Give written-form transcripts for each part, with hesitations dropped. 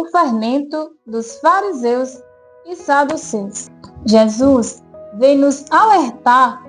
o fermento dos fariseus e saduceus. Jesus veio nos alertar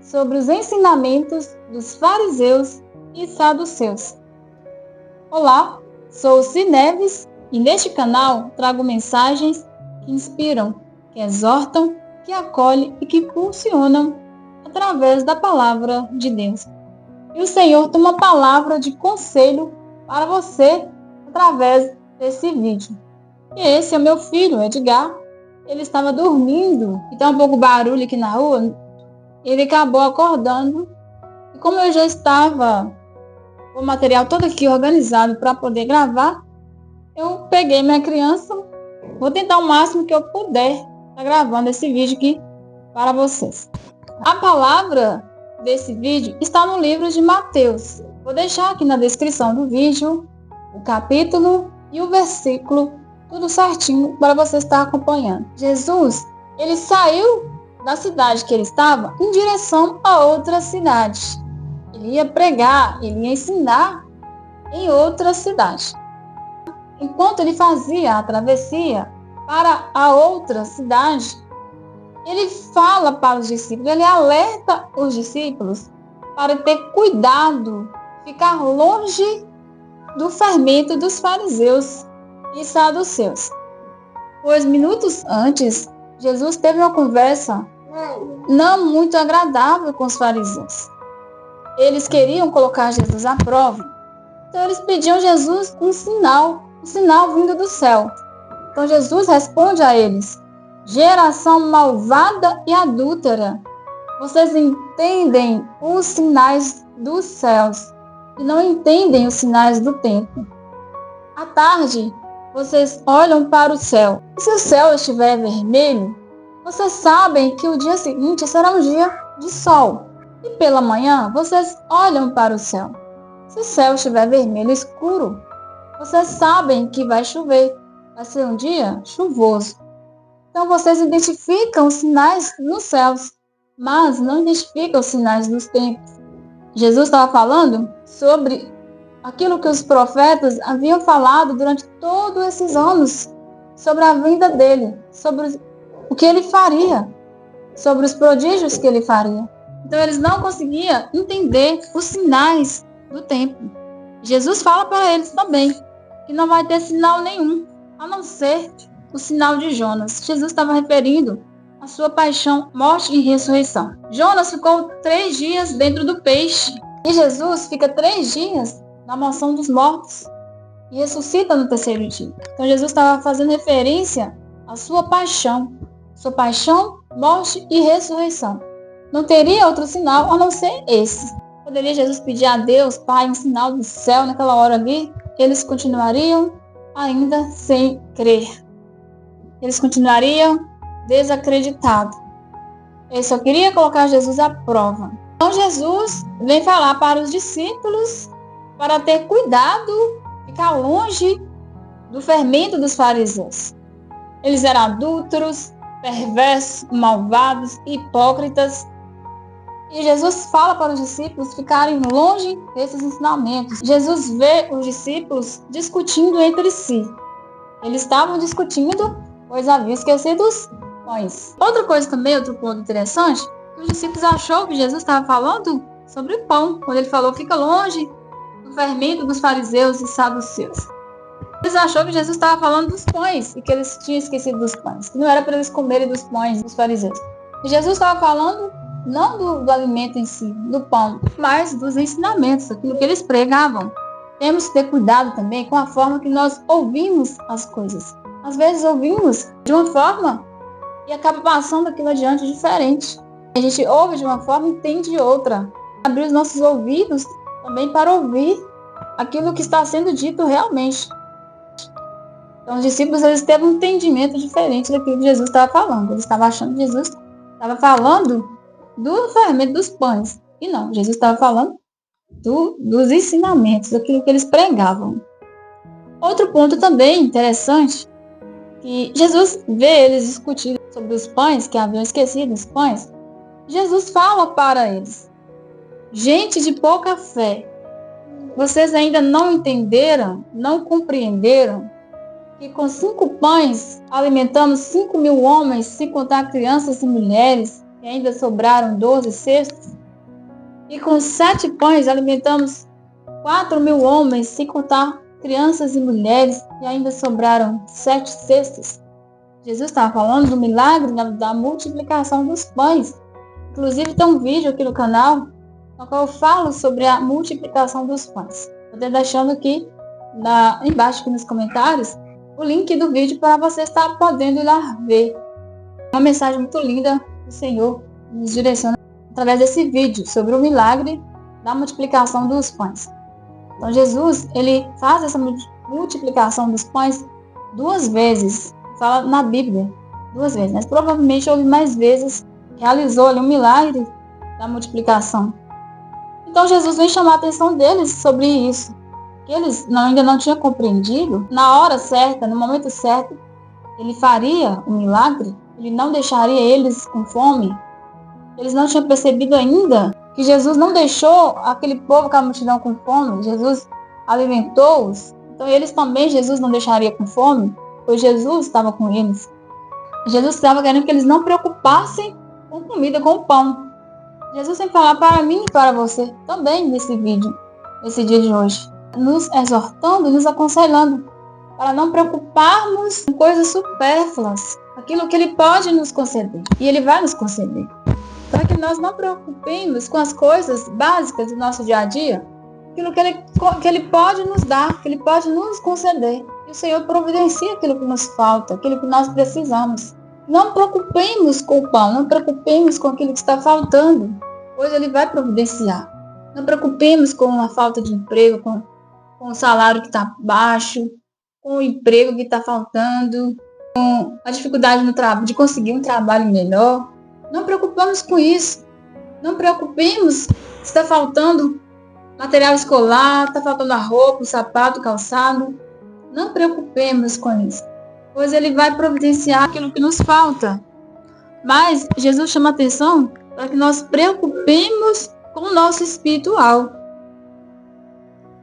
sobre os ensinamentos dos fariseus e saduceus. Olá, sou Ci Neves e neste canal trago mensagens que inspiram, que exortam, que acolhem e que funcionam através da palavra de Deus. E o Senhor tem uma palavra de conselho para você através desse vídeo. E esse é o meu filho, Edgar. Ele estava dormindo e tem um pouco de barulho aqui na rua. Ele acabou acordando e como eu já estava com o material todo aqui organizado para poder gravar, eu peguei minha criança. Vou tentar o máximo que eu puder estar gravando esse vídeo aqui para vocês. A palavra desse vídeo está no livro de Mateus. Vou deixar aqui na descrição do vídeo o capítulo e o versículo, tudo certinho para você estar acompanhando. Jesus, ele saiu da cidade que ele estava em direção a outra cidade. Ele ia pregar, ele ia ensinar em outra cidade. Enquanto ele fazia a travessia para a outra cidade, ele fala para os discípulos, ele alerta os discípulos para ter cuidado, ficar longe do fermento dos fariseus e saduceus. Pois minutos antes, Jesus teve uma conversa não muito agradável com os fariseus. Eles queriam colocar Jesus à prova. Então eles pediam a Jesus um sinal vindo do céu. Então Jesus responde a eles: geração malvada e adúltera, vocês entendem os sinais dos céus e não entendem os sinais do tempo. À tarde, vocês olham para o céu. E se o céu estiver vermelho, vocês sabem que o dia seguinte será um dia de sol. E pela manhã, vocês olham para o céu. Se o céu estiver vermelho escuro, vocês sabem que vai chover. Vai ser um dia chuvoso. Então vocês identificam os sinais nos céus, mas não identificam os sinais dos tempos. Jesus estava falando sobre aquilo que os profetas haviam falado durante todos esses anos, sobre a vinda dele, sobre o que ele faria, sobre os prodígios que ele faria. Então eles não conseguiam entender os sinais do tempo. Jesus fala para eles também que não vai ter sinal nenhum, a não ser o sinal de Jonas. Jesus estava referindo a sua paixão, morte e ressurreição. Jonas ficou 3 dias dentro do peixe e Jesus fica 3 dias na mansão dos mortos e ressuscita no 3º dia. Então Jesus estava fazendo referência à sua paixão, morte e ressurreição. Não teria outro sinal a não ser esse. Poderia Jesus pedir a Deus, Pai, um sinal do céu naquela hora ali? Eles continuariam ainda sem crer. Eles continuariam desacreditados. Ele só queria colocar Jesus à prova. Então Jesus vem falar para os discípulos para ter cuidado, ficar longe do fermento dos fariseus. Eles eram adúlteros, perversos, malvados, hipócritas. E Jesus fala para os discípulos ficarem longe desses ensinamentos. Jesus vê os discípulos discutindo entre si. Eles estavam discutindo, pois haviam esquecido os pães. Outra coisa também, outro ponto interessante, os discípulos acharam que Jesus estava falando sobre o pão. Quando ele falou, fica longe do fermento dos fariseus e saduceus. Eles acharam que Jesus estava falando dos pães e que eles tinham esquecido dos pães. Que não era para eles comerem dos pães dos fariseus. E Jesus estava falando não do alimento em si, do pão, mas dos ensinamentos, aquilo que eles pregavam. Temos que ter cuidado também com a forma que nós ouvimos as coisas. Às vezes ouvimos de uma forma e acaba passando aquilo adiante diferente. A gente ouve de uma forma e entende de outra. Abrir os nossos ouvidos também para ouvir aquilo que está sendo dito realmente. Então os discípulos eles teve um entendimento diferente daquilo que Jesus estava falando. Eles estavam achando que Jesus estava falando do fermento dos pães. E não, Jesus estava falando dos ensinamentos, daquilo que eles pregavam. Outro ponto também interessante, que Jesus vê eles discutindo sobre os pães, que haviam esquecido os pães. Jesus fala para eles: gente de pouca fé, vocês ainda não entenderam, não compreenderam que com 5 pães alimentamos 5.000 homens, sem contar crianças e mulheres, e ainda sobraram 12 cestos. E com 7 pães alimentamos 4.000 homens, sem contar crianças e mulheres, e ainda sobraram 7 cestos. Jesus estava falando do milagre da multiplicação dos pães. Inclusive tem um vídeo aqui no canal, no qual eu falo sobre a multiplicação dos pães. Estou deixando aqui embaixo aqui nos comentários o link do vídeo para você estar podendo ir lá ver. Uma mensagem muito linda do Senhor nos direciona através desse vídeo sobre o milagre da multiplicação dos pães. Então Jesus, ele faz essa multiplicação dos pães 2 vezes, fala na Bíblia 2 vezes, mas provavelmente houve mais vezes, realizou ali um milagre da multiplicação. Então Jesus vem chamar a atenção deles sobre isso, que eles ainda não tinham compreendido. Na hora certa, no momento certo, ele faria o milagre, ele não deixaria eles com fome. Eles não tinham percebido ainda que Jesus não deixou aquele povo, aquela multidão com fome. Jesus alimentou-os. Então eles também, Jesus não deixaria com fome, pois Jesus estava com eles. Jesus estava querendo que eles não preocupassem com comida, com pão. Jesus sempre fala para mim e para você também nesse vídeo, nesse dia de hoje, nos exortando e nos aconselhando para não preocuparmos com coisas supérfluas, aquilo que Ele pode nos conceder, e Ele vai nos conceder. Para que nós não preocupemos com as coisas básicas do nosso dia a dia, aquilo que Ele pode nos dar, que Ele pode nos conceder. E o Senhor providencia aquilo que nos falta, aquilo que nós precisamos. Não preocupemos com o pão, não preocupemos com aquilo que está faltando, pois Ele vai providenciar. Não preocupemos com a falta de emprego, com o salário que está baixo, com o emprego que está faltando, com a dificuldade no trabalho, de conseguir um trabalho melhor. Não preocupamos com isso. Não preocupemos se está faltando material escolar, está faltando a roupa, o sapato, o calçado. Não preocupemos com isso, pois Ele vai providenciar aquilo que nos falta. Mas Jesus chama a atenção para que nós preocupemos com o nosso espiritual,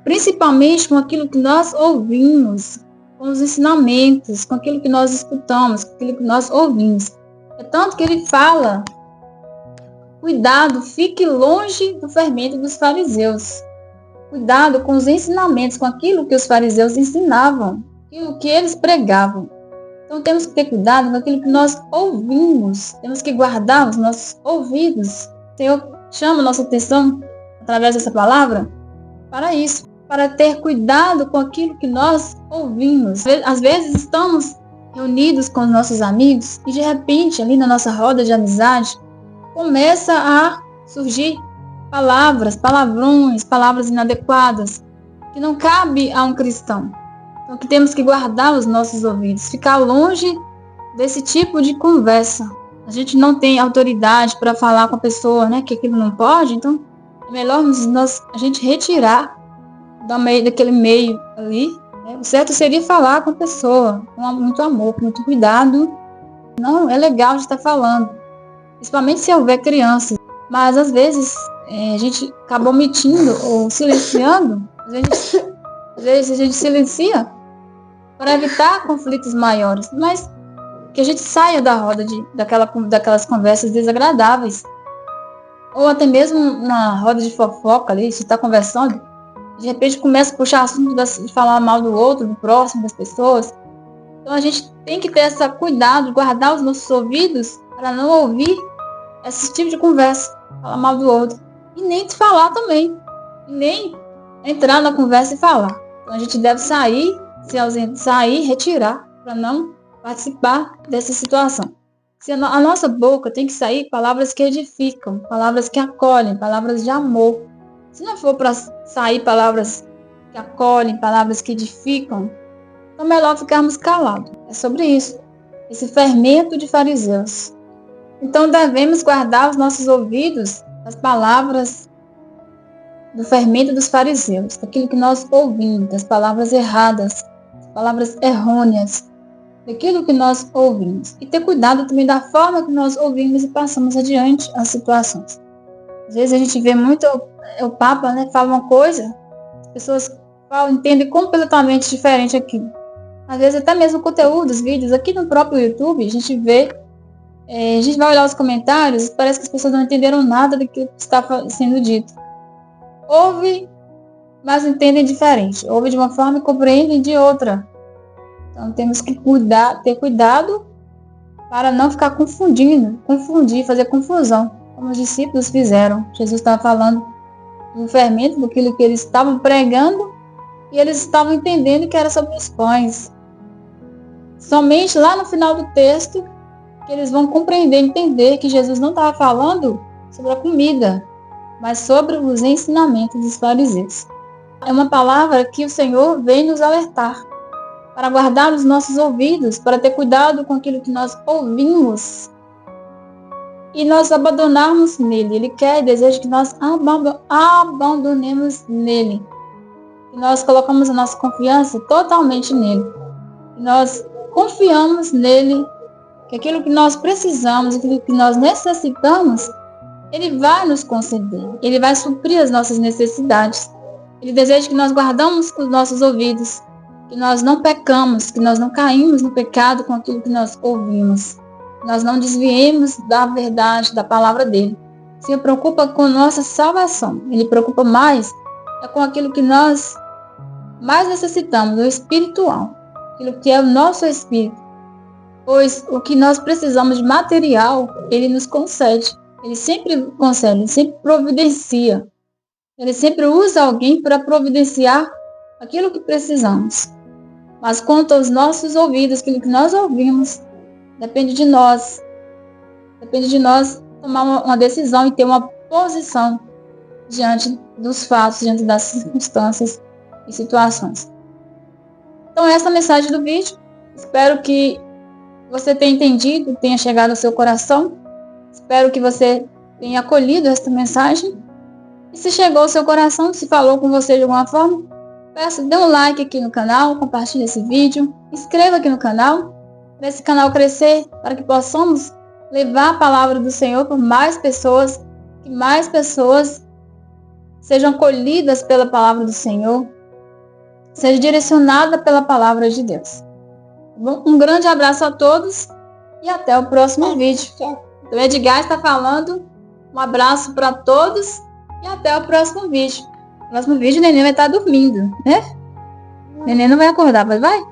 principalmente com aquilo que nós ouvimos, com os ensinamentos, com aquilo que nós escutamos, com aquilo que nós ouvimos. É tanto que Ele fala: cuidado, fique longe do fermento dos fariseus. Cuidado com os ensinamentos, com aquilo que os fariseus ensinavam, aquilo que eles pregavam. Então temos que ter cuidado com aquilo que nós ouvimos. Temos que guardar os nossos ouvidos. O Senhor chama a nossa atenção, através dessa palavra, para isso. Para ter cuidado com aquilo que nós ouvimos. Às vezes estamos reunidos com os nossos amigos e de repente, ali na nossa roda de amizade, começa a surgir palavrões, palavras inadequadas, que não cabe a um cristão. Então, que temos que guardar os nossos ouvidos, ficar longe desse tipo de conversa. A gente não tem autoridade para falar com a pessoa, né, que aquilo não pode, então é melhor a gente retirar daquele meio ali. Né? O certo seria falar com a pessoa, com muito amor, com muito cuidado. Não é legal de estar falando, principalmente se houver crianças. Mas às vezes a gente acaba omitindo ou silenciando. Às vezes a gente silencia para evitar conflitos maiores, mas que a gente saia da roda daquelas conversas desagradáveis. Ou até mesmo uma roda de fofoca ali, se está conversando, de repente começa a puxar assunto de falar mal do outro, do próximo, das pessoas. Então a gente tem que ter esse cuidado, guardar os nossos ouvidos para não ouvir esse tipo de conversa, falar mal do outro. E nem te falar também, e nem entrar na conversa e falar. Então a gente deve sair, se ausentar, retirar, para não participar dessa situação. Se a nossa boca tem que sair palavras que edificam, palavras que acolhem, palavras de amor. Se não for para sair palavras que acolhem, palavras que edificam, então é melhor ficarmos calados. É sobre isso, esse fermento de fariseus. Então devemos guardar os nossos ouvidos das palavras do fermento dos fariseus, daquilo que nós ouvimos, das palavras erradas, das palavras errôneas, daquilo que nós ouvimos. E ter cuidado também da forma que nós ouvimos e passamos adiante as situações. Às vezes a gente vê muito o Papa, né, fala uma coisa, as pessoas entendem completamente diferente aquilo. Às vezes até mesmo conteúdos, vídeos, aqui no próprio YouTube, a gente vê, a gente vai olhar os comentários, parece que as pessoas não entenderam nada do que está sendo dito. Ouve, mas entendem diferente. Ouve de uma forma e compreendem de outra. Então temos que ter cuidado para não ficar confundir, fazer confusão, como os discípulos fizeram. Jesus estava falando do fermento, daquilo que eles estavam pregando, e eles estavam entendendo que era sobre os pães. Somente lá no final do texto que eles vão compreender, entender que Jesus não estava falando sobre a comida, mas sobre os ensinamentos dos fariseus. É uma palavra que o Senhor vem nos alertar, para guardar os nossos ouvidos, para ter cuidado com aquilo que nós ouvimos e nós abandonarmos nele. Ele quer e deseja que nós abandonemos nele. Que nós colocamos a nossa confiança totalmente nele. Que nós confiamos nele, que aquilo que nós precisamos, aquilo que nós necessitamos, ele vai nos conceder. Ele vai suprir as nossas necessidades. Ele deseja que nós guardamos os nossos ouvidos, que nós não pecamos, que nós não caímos no pecado com aquilo que nós ouvimos. Nós não desviemos da verdade, da palavra dele. Se preocupa com nossa salvação. Ele preocupa mais com aquilo que nós mais necessitamos, o espiritual. Aquilo que é o nosso espírito. Pois o que nós precisamos de material, ele nos concede. Ele sempre concede, ele sempre providencia. Ele sempre usa alguém para providenciar aquilo que precisamos. Mas quanto aos nossos ouvidos, aquilo que nós ouvimos, depende de nós. Depende de nós tomar uma decisão e ter uma posição diante dos fatos, diante das circunstâncias e situações. Então essa é a mensagem do vídeo. Espero que você tenha entendido, tenha chegado ao seu coração. Espero que você tenha acolhido esta mensagem. E se chegou ao seu coração, se falou com você de alguma forma, peço, dê um like aqui no canal, compartilhe esse vídeo, inscreva aqui no canal, para esse canal crescer, para que possamos levar a palavra do Senhor para mais pessoas, que mais pessoas sejam acolhidas pela palavra do Senhor, seja direcionada pela palavra de Deus. Bom, um grande abraço a todos e até o próximo vídeo. O Edgar está falando, um abraço para todos e até o próximo vídeo. No próximo vídeo o neném vai estar dormindo, né? O neném não vai acordar, mas vai?